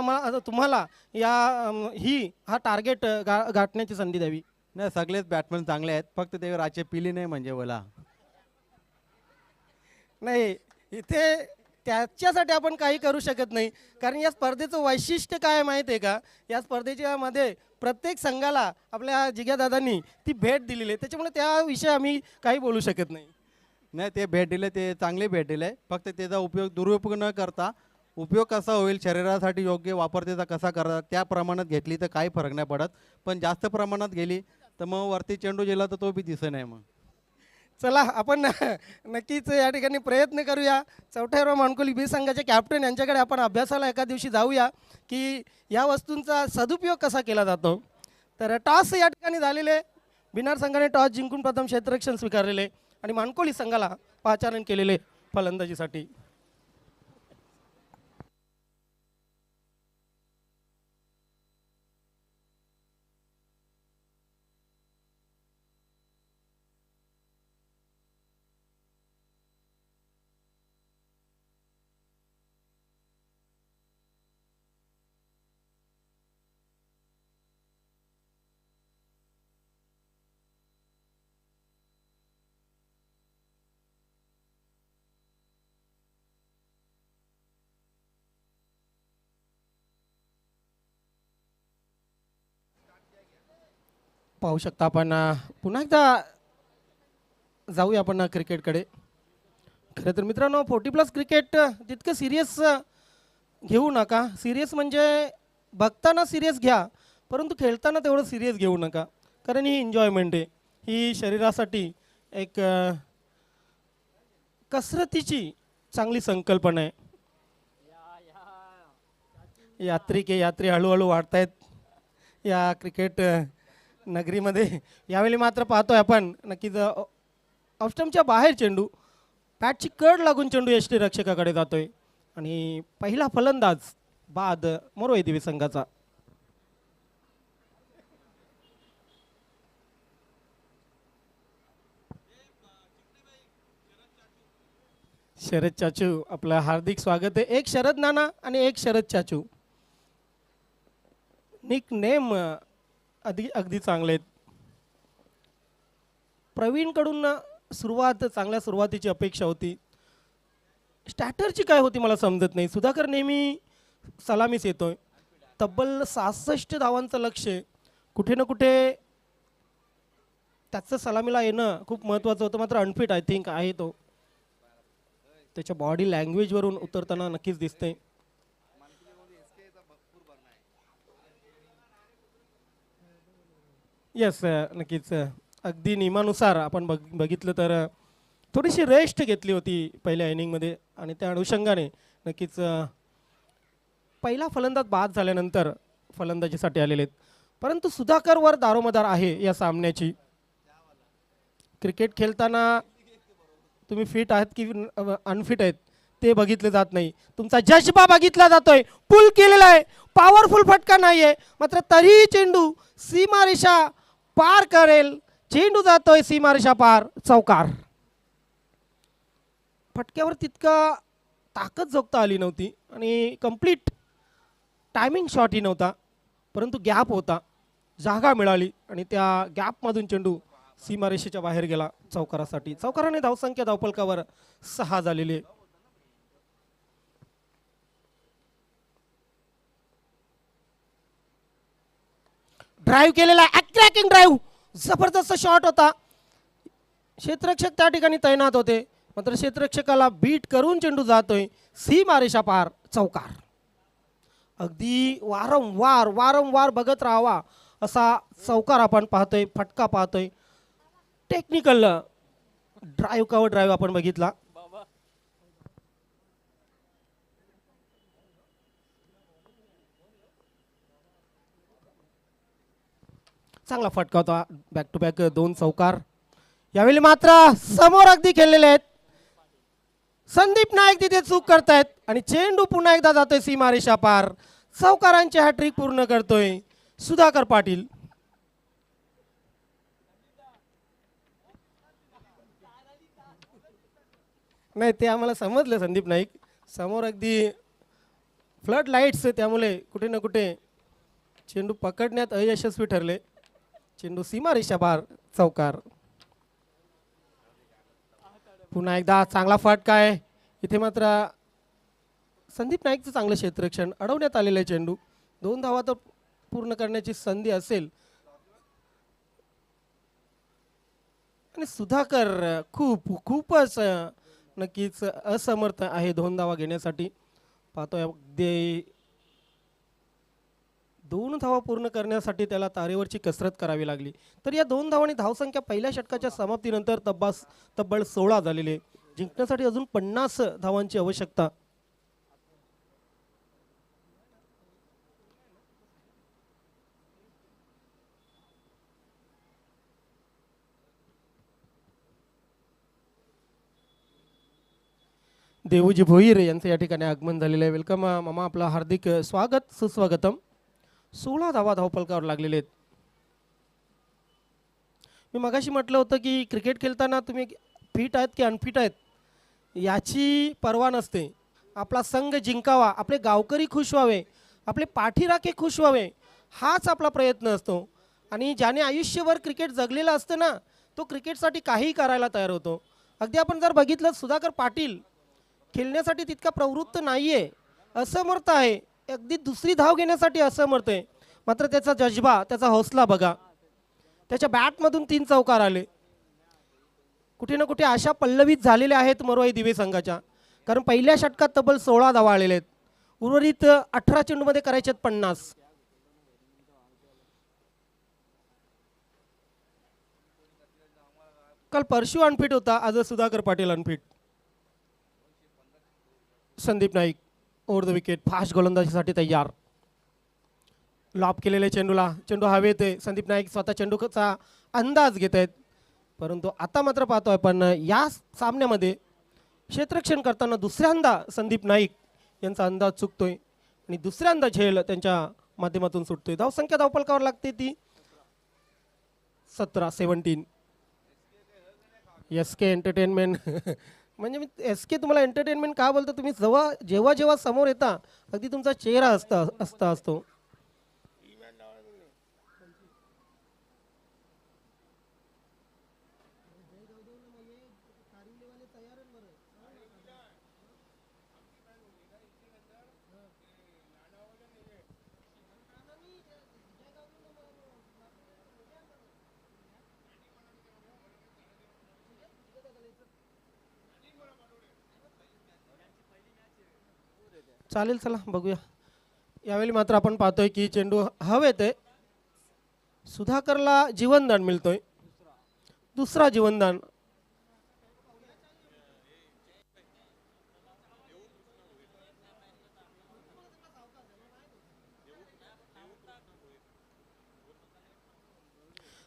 तुम्हाला हा टार्गेट गाठण्याची संधी द्यावी. नाही, सगळेच बॅट्समन चांगले आहेत, फक्त ते राचे पिली नाही म्हणजे मला. नाही, इथे त्याच्यासाठी आपण काही करू शकत नाही, कारण या स्पर्धेचं वैशिष्ट्य काय माहीत आहे का? या स्पर्धेच्या मध्ये प्रत्येक संघाला आपल्या जिग्यादादांनी ती भेट दिलेली आहे, त्याच्यामुळे त्याविषयी आम्ही काही बोलू शकत नाही. नाही, ते भेट दिले, ते चांगले भेट दिले, फक्त त्याचा दुरुपयोग न करता उपयोग कसा होईल, शरीरासाठी योग्य वापर त्याचा कसा करतात त्या प्रमाणात घेतली तर काही फरक नाही पडत. पण जास्त प्रमाणात गेली तर मग वरती चेंडू गेला तर तो बी दिसत नाही. मग चला, आपण नक्कीच या ठिकाणी प्रयत्न करूया. चौथ्या मानकोली बी संघाचे कॅप्टन यांच्याकडे आपण अभ्यासाला एका दिवशी जाऊया की या वस्तूंचा सदुपयोग कसा केला जातो. तर टॉस या ठिकाणी झालेले, बिनार संघाने टॉस जिंकून प्रथम क्षेत्ररक्षण स्वीकारलेले आणि मानकोली संघाला पाचारण केलेले फलंदाजीसाठी. पाहू शकता आपण. पुन्हा एकदा जाऊया आपण क्रिकेटकडे. खरं तर मित्रांनो, 40+ क्रिकेट तितकं सिरियस घेऊ नका. सिरियस म्हणजे बघताना सिरियस घ्या, परंतु खेळताना तेवढं सिरियस घेऊ नका, कारण ही एन्जॉयमेंट आहे. ही शरीरासाठी एक कसरतीची चांगली संकल्पना आहे. यात्री हळूहळू वाढत आहेत या क्रिकेट नगरीमध्ये. यावेळी मात्र पाहतोय आपण नक्कीच ऑफस्टम्पच्या बाहेर चेंडू बॅटची कड लागून चेंडू यष्टीरक्षकाकडे जातोय आणि पहिला फलंदाज बाद मोरवाई दिवे संघाचा. शरद चाचू आपलं हार्दिक स्वागत आहे. एक शरद नाना आणि एक शरद चाचू, निक नेम अगदी चांगले आहेत. प्रवीणकडून चांगल्या सुरुवातीची अपेक्षा होती. स्टॅटरची काय होती मला समजत नाही. सुधाकर नेहमी सलामीच येतोय. तब्बल 66 धावांचं लक्ष कुठे ना कुठे त्याचं सलामीला येणं खूप महत्त्वाचं होतं. मात्र अनफिट आय थिंक आहे तो. त्याच्या बॉडी लँग्वेजवरून उतरताना नक्कीच दिसते. येस नक्कीच अगदी नियमानुसार आपण बघितलं तर थोडीशी रेस्ट घेतली होती पहिल्या इनिंगमध्ये आणि त्या अनुषंगाने नक्कीच पहिला फलंदाज बाद झाल्यानंतर फलंदाजीसाठी आलेले आहेत. परंतु सुधाकरवर दारोमदार आहे या सामन्याची. क्रिकेट खेळताना तुम्ही फिट आहात की अनफिट आहेत ते बघितले जात नाही. तुमचा जज्बा बघितला जातोय. पुल केलेला आहे, पॉवरफुल फटका नाही आहे, मात्र तरीही चेंडू सीमारेषा पार करेल. चेंडू जातोय सीमारेषा पार, चौकार. फटक्यावर तितका ताकद जोगता आली नव्हती आणि कंप्लीट टायमिंग शॉटही नव्हता, परंतु गॅप होता, जागा मिळाली आणि त्या गॅपमधून चेंडू सीमारेषेच्या बाहेर गेला चौकारासाठी. चौकाराने धावसंख्या धावफलकावर 6 झालेली आहे. ड्राईव्ह केलेला अट्रॅकिंग ड्राईव्ह, जबरदस्त शॉट होता. क्षेत्ररक्षक त्या ठिकाणी तैनात होते, मात्र क्षेत्ररक्षकाला बीट करून चेंडू जातोय सीमारेषा पार, चौकार. अगदी वारंवार बघत राहावा असा चौकार आपण पाहतोय, फटका पाहतोय. टेक्निकल ड्राईव्ह कव्हर ड्राईव्ह आपण बघितला. चांगला फटका होता. बॅक टू बॅक 2 चौकार. यावेळी मात्र समोर अगदी खेळलेले आहेत. संदीप नाईक तिथे चूक करतायत आणि चेंडू पुन्हा एकदा जातोय सीमारेषा पार. चौकारांची हॅट्रिक पूर्ण करतोय सुधाकर पाटील. नाही ते आम्हाला समजलं. संदीप नाईक समोर अगदी फ्लड लाईट्स, त्यामुळे कुठे ना कुठे चेंडू पकडण्यात अयशस्वी ठरले. चेंडू सीमारेषा पार, चौकार. पुन्हा एकदा चांगला फटका आहे. इथे मात्र संदीप नाईकचं चांगलं क्षेत्ररक्षण, अडवण्यात आलेलं आहे चेंडू. 2 धावा तर पूर्ण करण्याची संधी असेल आणि सुधाकर खूपच नक्कीच असमर्थ आहे 2 धावा घेण्यासाठी. पाहतोय अगदी 2 धावा पूर्ण करण्यासाठी त्याला तारेवरची कसरत करावी लागली. तर या 2 धावांनी धावसंख्या पहिल्या षटकाच्या समाप्तीनंतर तब्बल 16 झालेली आहे. जिंकण्यासाठी अजून 50 धावांची आवश्यकता. देवूजी भोईर यांचं या ठिकाणी आगमन झालेलं आहे. वेलकम मामा, आपलं हार्दिक स्वागत सुस्वागतम. 16 धावा धावफलकावर लागलेले आहेत. मी मगाशी म्हटलं होतं की क्रिकेट खेळताना तुम्ही फिट आहेत की अनफिट आहेत याची पर्वा नसते. आपला संघ जिंकावा, आपले गावकरी खुश व्हावे, आपले पाठीराखे खुश व्हावे, हाच आपला प्रयत्न असतो. आणि ज्याने आयुष्यभर क्रिकेट जगलेलं असतं ना, तो क्रिकेटसाठी काहीही करायला तयार होतो. अगदी आपण जर बघितलं, सुधाकर पाटील खेळण्यासाठी तितका प्रवृत्त नाही आहे, असमर्थ आहे, अगदी दुसरी धाव घेण्यासाठी असमर्थ आहे. मात्र त्याचा जज्बा, त्याचा हौसला बघा. त्याच्या बॅटमधून 3 चौकार आले. कुठे ना कुठे आशा पल्लवित झालेल्या आहेत मोरवाई दिवे संघाच्या. कारण पहिल्या षटकात तब्बल 16 धावा आलेले आहेत. उर्वरित 18 चेंडूमध्ये करायचे आहेत 50. काल परशु अनफिट होता, आज Sudhakar Patil unfit. Sandeep Naik over the wicket, fast गोलंदाजीसाठी तयार. लॉप केलेल्या चेंडूला, चेंडू हवेत आहे. संदीप नाईक स्वतः चेंडूचा अंदाज घेत आहेत. परंतु आता मात्र पाहतोय आपण या सामन्यामध्ये क्षेत्ररक्षण करताना दुसऱ्यांदा संदीप नाईक यांचा अंदाज चुकतोय आणि दुसऱ्यांदा झेल त्यांच्या माध्यमातून सुटतोय. धावसंख्या धावफलकावर लागते ती 17-17. एस के एंटरटेनमेंट म्हणजे मी एस के तुम्हाला एंटरटेनमेंट का बोलतो, तुम्ही जेव्हा जेव्हा समोर येता अगदी तुमचा चेहरा असतो. चालेल, चला बघूया. यावेळी मात्र आपण पाहतोय की चेंडू हवेत आहे. सुधाकरला जीवनदान मिळतोय, दुसरा जीवनदान.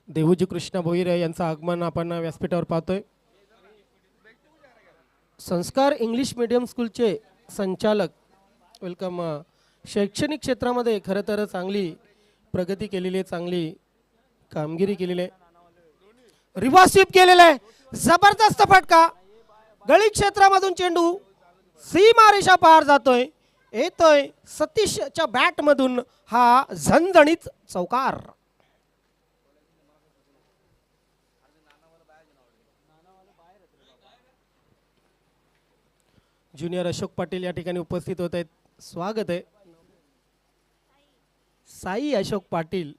देवूजी कृष्ण भोईर यांचं आगमन आपण व्यासपीठावर पाहतोय. संस्कार इंग्लिश मीडियम स्कूलचे संचालक, वेलकम. शैक्षणिक क्षेत्रामध्ये खरं तर चांगली प्रगती केलेली आहे, चांगली कामगिरी केलेली आहे. रिव्हर्स स्वीप केलेला आहे, जबरदस्त फटका. गळी क्षेत्रामधून चेंडू सीमारेषा पार जातोय, येतोय सतीशच्या बॅटमधून हा झणझणीत चौकार. ज्युनियर अशोक पाटील या ठिकाणी उपस्थित होत आहेत, स्वागत आहे. साई अशोक पाटील,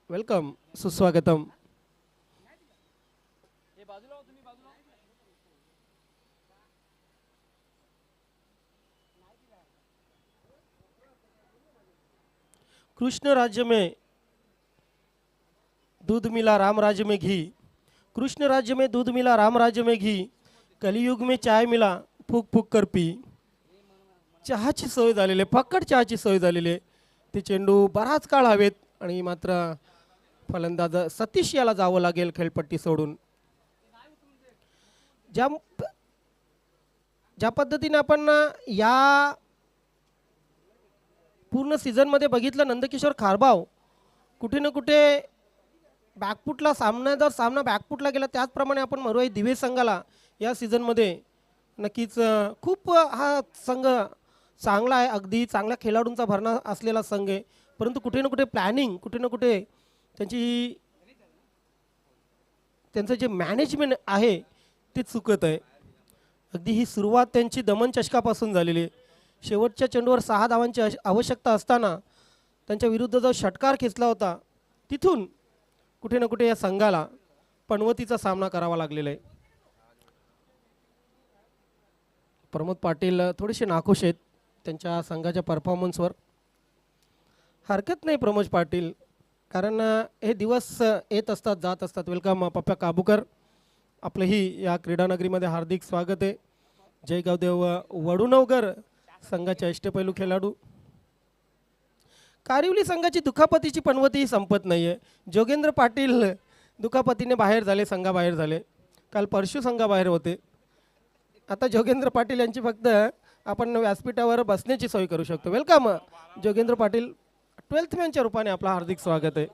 वेलकम, सुस्वागतम. कृष्ण राज्य में दूध मिला राम राज्य में घी, कृष्ण राज्य में दूध मिला राम राज्य में घी, कलियुग में चाय मिला फूक फूक कर पी. चहाची सोय झालेली आहे, फक्कड चहाची सोय झालेली आहे. ते चेंडू बराच काळ हवेत आणि मात्र फलंदाज सतीश याला जावं लागेल खेळपट्टी सोडून. ज्या पद्धतीने आपण या पूर्ण सीझनमध्ये बघितलं, नंदकिशोर खारबाव कुठे ना कुठे बॅकफुटला सामना बॅकफुटला गेला, त्याचप्रमाणे आपण मरुआई दिवे संघाला या सीझनमध्ये नक्कीच खूप हा संघ चांगला आहे, अगदी चांगल्या खेळाडूंचा भरणा असलेला संघ आहे. परंतु कुठे ना कुठे प्लॅनिंग, कुठे ना कुठे त्यांचं जे मॅनेजमेंट आहे ते चुकत आहे. अगदी ही सुरुवात त्यांची दमन चषकापासून झालेली आहे. शेवटच्या चेंडूवर 6 धावांची आवश्यकता असताना त्यांच्या विरुद्ध जो षटकार खेचला होता, तिथून कुठे ना कुठे या संघाला पनवतीचा सामना करावा लागलेला आहे. प्रमोद पाटील थोडेसे नाखुश आहेत त्यांच्या संघाच्या परफॉर्मन्सवर. हरकत नाही प्रमोद पाटील, कारण हे दिवस येत असतात, जात असतात. वेलकम पप्प्या काबूकर, आपलंही या क्रीडानगरीमध्ये हार्दिक स्वागत आहे. जयगावदेव वडुनवगर संघाचे अष्टपैलू खेळाडू. कारिवली संघाची दुखापतीची पनवती संपत नाही आहे. जोगेंद्र पाटील दुखापतीने बाहेर झाले, संघाबाहेर झाले. काल परशु संघाबाहेर होते. आता जोगेंद्र पाटील यांची फक्त आपण व्यासपीठावर बसण्याची सोय करू शकतो. वेलकम जोगेंद्र पाटील, 12th मॅनच्या रूपाने आपलं हार्दिक स्वागत आहे.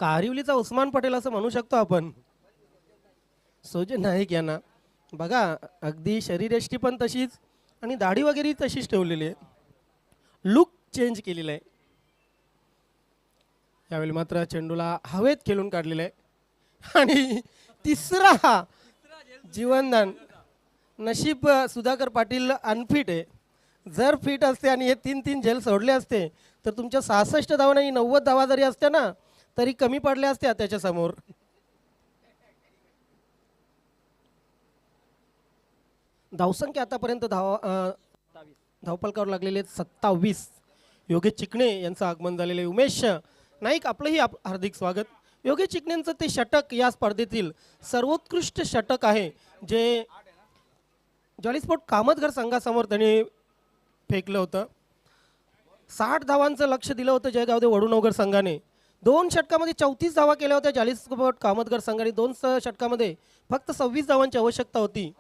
कारिवलीचा उस्मान पटेल असं म्हणू शकतो आपण. सोजन नाईक यांना बघा, अगदी शरीरयष्टी पण तशीच आणि दाढी वगैरे तशीच ठेवलेली आहे, लुक चेंज केलेला आहे. यावेळी मात्र चेंडूला हवेत खेळून काढलेलं आहे आणि तिसरा जीवनदान. नशीब सुधाकर पाटील अनफिट आहे. जर फिट असते आणि हे 3 झेल सोडले असते तर तुमच्या 66 धावा आणि 90 धावा जरी असत्या ना तरी कमी पडल्या असत्या त्याच्यासमोर. धावसंख्या आतापर्यंत धावपलकावर लागलेले 27. योगेश चिकणे यांचं आगमन झालेले. उमेश नाईक, आपलंही हार्दिक स्वागत. योगेश चिकण्यांचं ते षटक या स्पर्धेतील सर्वोत्कृष्ट षटक आहे, जे जॉली स्पोर्ट कामतघर संघासमोर त्यांनी फेकलं होतं. 60 धावांचं लक्ष दिलं होतं जयगावदे वडूनगर संघाने. 2 षटकामध्ये 34 धावा केल्या होत्या जॉली स्पोर्ट कामतघर संघाने. 2 षटकामध्ये फक्त 26 धावांची आवश्यकता होती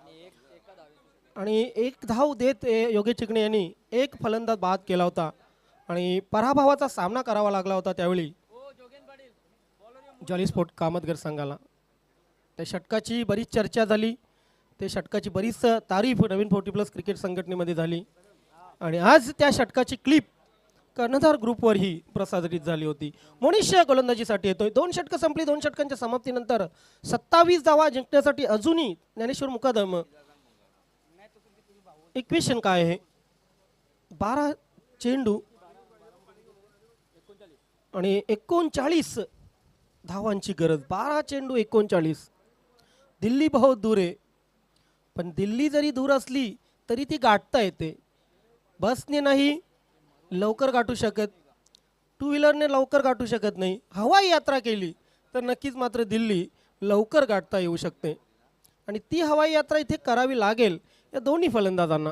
आणि 1 धाव देत योगेश चिकणे यांनी 1 फलंदाज बाद केला होता आणि पराभवाचा सामना करावा लागला होता त्यावेळी जॉली स्पोर्ट कामतघर संघाला. त्या षटकाची बरीच चर्चा झाली, ते षटकाची बरीच तारीफ नवीन 40+ क्रिकेट संघटनेमध्ये झाली आणि आज त्या षटकाची क्लिप कर्णधार ग्रुपवरही प्रसारित झाली होती. मोनिश गोलंदाजीसाठी येतोय. 2 षटकं संपली. 2 षटकांच्या समाप्तीनंतर 27 धावा जिंकण्यासाठी अजूनही ज्ञानेश्वर मुकादम. इक्वेशन काय आहे? 12 चेंडू आणि 39 धावांची गरज. 12 चेंडू 39. दिल्ली बहुत दूर आहे, पण दिल्ली जरी दूर असली तरी ती गाठता येते. बसने नाही लवकर गाठू शकत, 2 व्हीलरने लवकर गाठू शकत नाही. हवाई यात्रा केली तर नक्कीच मात्र दिल्ली लवकर गाठता येऊ शकते आणि ती हवाई यात्रा इथे करावी लागेल या दोन्ही फलंदाजांना.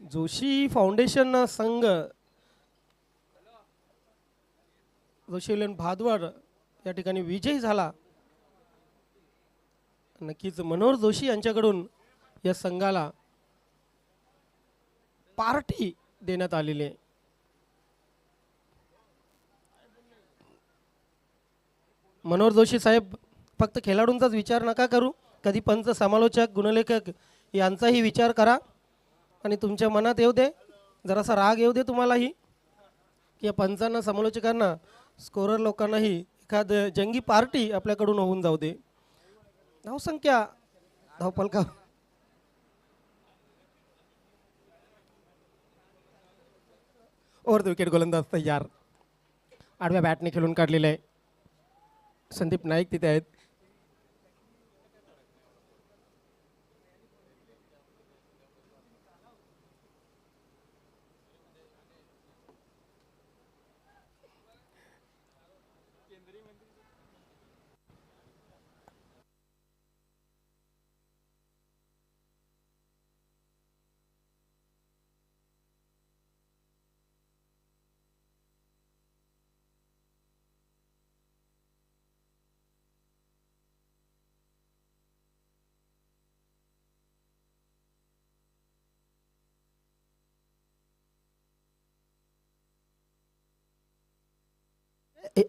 जोशी फाउंडेशन संघ जोशीलन भादवड या ठिकाणी विजयी झाला. नक्कीच मनोहर जोशी यांच्याकडून या संघाला पार्टी देण्यात आलेली आहे. मनोहर जोशी साहेब, फक्त खेळाडूंचाच विचार नका करू, कधी पंच, समालोचक, गुणलेखक यांचाही विचार करा आणि तुमच्या मनात येऊ दे, जरासा राग येऊ दे तुम्हालाही की या पंचांना, समालोचकांना, स्कोरर लोकांनाही एखाद जंगी पार्टी आपल्याकडून होऊन जाऊ दे. धावसंख्या धावपलका ओव्हर द विकेट. गोलंदाज तयार. आडव्या बॅटने खेळून काढलेले आहे. संदीप नाईक तिथे आहेत.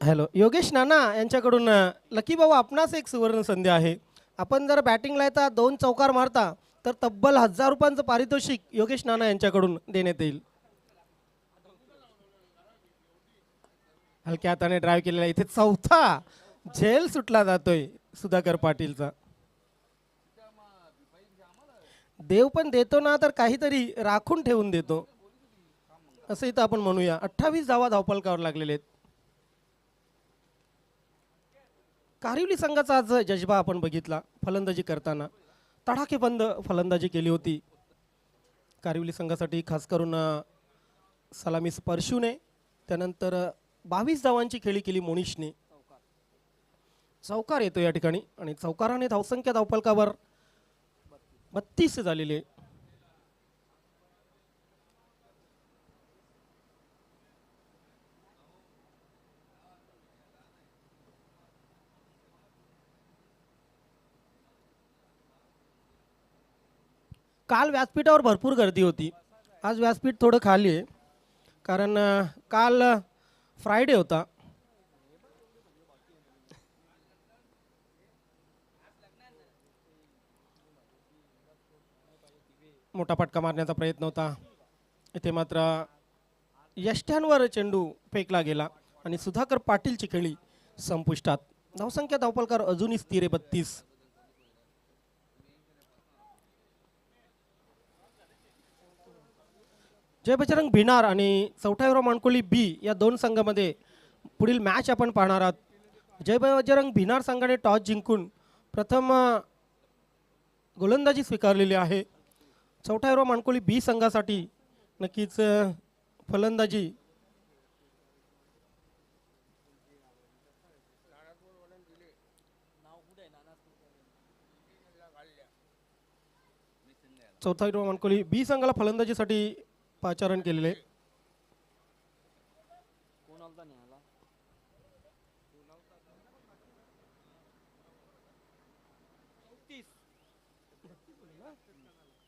हॅलो, योगेश नाना यांच्याकडून लकी भाऊ, आपणास एक सुवर्ण संधी आहे. आपण जर बॅटिंगला येता 2 चौकार मारता तर तब्बल 1000 रुपयांचं पारितोषिक योगेश नाना यांच्याकडून देण्यात येईल. हलक्या हाताने ड्राईव्ह केलेला. इथे 4था झेल सुटला जातोय सुधाकर पाटीलचा. देव पण देतो ना तर काहीतरी राखून ठेवून देतो, असं इथं आपण म्हणूया. 28 धावा धावपलकावर लागलेले आहेत. कारिवली संघाचा आज जज्बा आपण बघितला. फलंदाजी करताना तडाखेबंद फलंदाजी केली होती कारिवली संघासाठी, खास करून सलामी स्पर्शूने. त्यानंतर 22 धावांची खेळी केली मोनिशने. चौकार येतो या ठिकाणी आणि चौकाराने धावसंख्या धावपलकावर 32 झालेली आहे. काल व्यासपीठावर भरपूर गर्दी होती. आज व्यासपीठ थोडं खाली आहे कारण काल फ्रायडे होता. मोठा फटका मारण्याचा प्रयत्न होता. इथे मात्र यष्ट्यांवर चेंडू फेकला गेला आणि सुधाकर पाटीलची खेळी संपुष्टात. धावसंख्या धावपलकार अजूनही स्थिर आहे 32. जय बजरंग भिनार आणि चौथायरा माणकोली बी या 2 संघामध्ये पुढील मॅच आपण पाहणार आहात. जय बजरंग भिनार संघाने टॉस जिंकून प्रथम गोलंदाजी स्वीकारलेली आहे. चौथा हिरवा मानकोळी बी संघासाठी नक्कीच फलंदाजी चौथा हिरवा मानकोळी बी संघाला फलंदाजीसाठी पाचारण केलेले.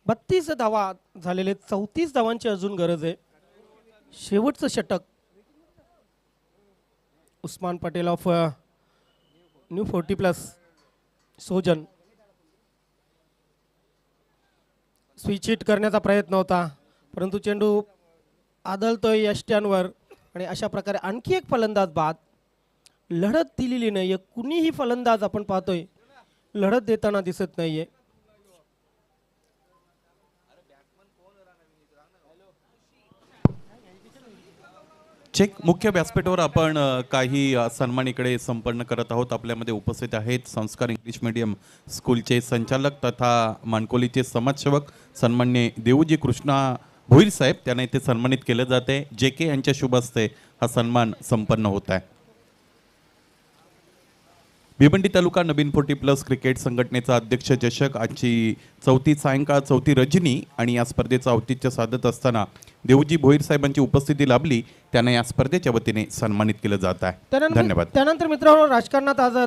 बत्तीस धावा झालेले, 34 धावांची अजून गरज आहे. शेवटचं षटक उस्मान पटेल ऑफ न्यू 40+ सोजन. स्विच हिट करण्याचा प्रयत्न होता परंतु चेंडू आदळतोय यष्ट्यांवर आणि अशा प्रकारे आणखी एक फलंदाज बाद. लढत दिलेली नाही आहे, कुणीही फलंदाज आपण पाहतोय लढत देताना दिसत नाहीये. चेक मुख्य व्यासपीठावर आपण काही सन्मान इकडे संपन्न करत आहोत. आपल्यामध्ये उपस्थित आहेत संस्कार इंग्लिश मीडियम स्कूलचे संचालक तथा मानकोलीचे समाजसेवक सन्मान्य देऊजी कृष्णा भोईर साहेब. त्यांना इथे सन्मानित केलं जाते. JK यांच्या शुभ हस्ते हा सन्मान संपन्न होत आहे. भिवंडी तालुका नवीन 40+ क्रिकेट संघटनेचा अध्यक्ष चषक आजची चौथी रजनी आणि या स्पर्धेचं औचित्य साधत असताना देवजी भोईर साहेबांची उपस्थिती लाभली. त्यांना या स्पर्धेच्या वतीने सन्मानित केलं जात आहे. धन्यवाद. त्यानंतर मित्रांनो, राजकारणात आज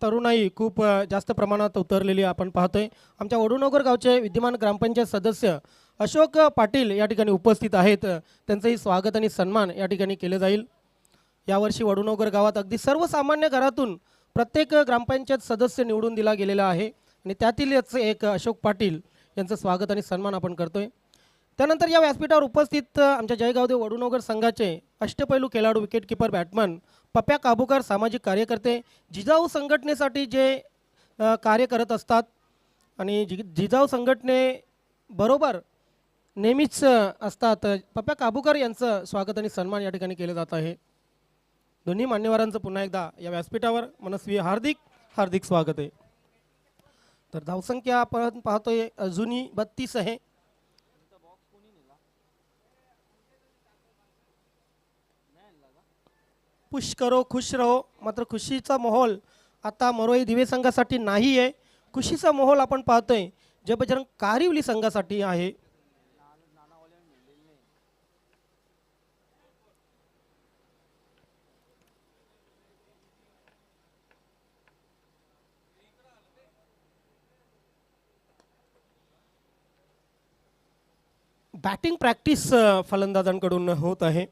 तरुणाई खूप जास्त प्रमाणात उतरलेली आपण पाहतोय. आमच्या वडूनगर गावचे विद्यमान ग्रामपंचायत सदस्य अशोक पाटील या ठिकाणी उपस्थित आहेत. त्यांचंही स्वागत आणि सन्मान या ठिकाणी केले जाईल. यावर्षी वडूनगर गावात अगदी सर्वसामान्य घरातून प्रत्येक ग्रामपंचायत सदस्य निवडून दिला गेलेला आहे आणि त्यातीलच एक अशोक पाटील यांचं स्वागत आणि सन्मान आपण करतोय. त्यानंतर या व्यासपीठावर उपस्थित आमच्या जयगावदेव वडूनगर संघाचे अष्टपैलू खेळाडू, विकेटकीपर, बॅट्समन पप्या काबूकर, सामाजिक कार्यकर्ते, जिजाऊ संघटनेसाठी जे कार्य करत असतात आणि जिजाऊ संघटनेबरोबर नेहमीच असतात. पप्या काबूकर यांचं स्वागत आणि सन्मान या ठिकाणी केलं जात आहे. दोन्ही मान्यवरांचं पुन्हा एकदा या व्यासपीठावर मनस्वी हार्दिक स्वागत आहे. तर धावसंख्या आपण पाहतोय अजूनही 32 आहे. पुश करो खुश रहो. मात्र खुशीचा माहोल आता मरोई दिवे संघासाठी नाही आहे. खुशीचा माहोल आपण पाहतोय जय बजरंग कारिवली संघासाठी आहे. बॅटिंग प्रॅक्टिस फलंदाजांकडून होत आहे.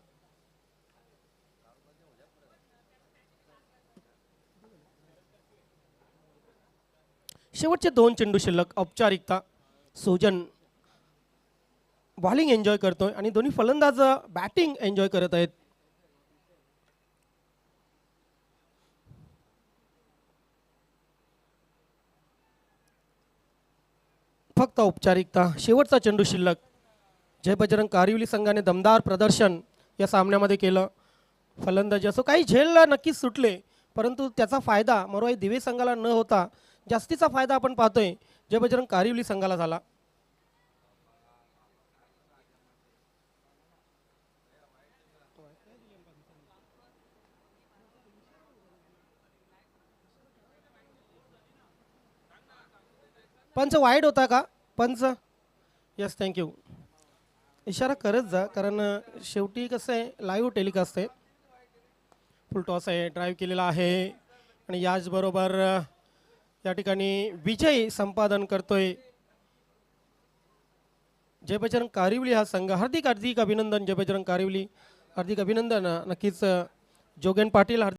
शेवटचे 2 चेंडू शिल्लक. औपचारिकता. सोजन बॉलिंग एन्जॉय करतोय आणि दोन्ही फलंदाज बॅटिंग एन्जॉय करत आहेत. फक्त औपचारिकता. शेवटचा चेंडू शिल्लक. जय बजरंग कारिवली संघाने दमदार प्रदर्शन या सामन्यामध्ये केलं. फलंदाजी असो काही झेलला नक्कीच सुटले परंतु त्याचा फायदा मरोई दिवे संघाला न होता जास्तीचा फायदा आपण पाहतोय जय बजरंग कारिवली संघाला झाला. पंच वाईड होता का पंच? Yes, thank you. इशारा करत जा कारण शेवटी कसं आहे लाईव्ह टेलिकास्ट आहे. फुल टॉस आहे, ड्राईव्ह केलेला आहे आणि याचबरोबर या ठिकाणी विजय संपादन करतोय जय बजरंग कारिवली हा संघ. हार्दिक अभिनंदन जय बजरंग कारिवली. हार्दिक अभिनंदन. नक्कीच जोगेन पाटील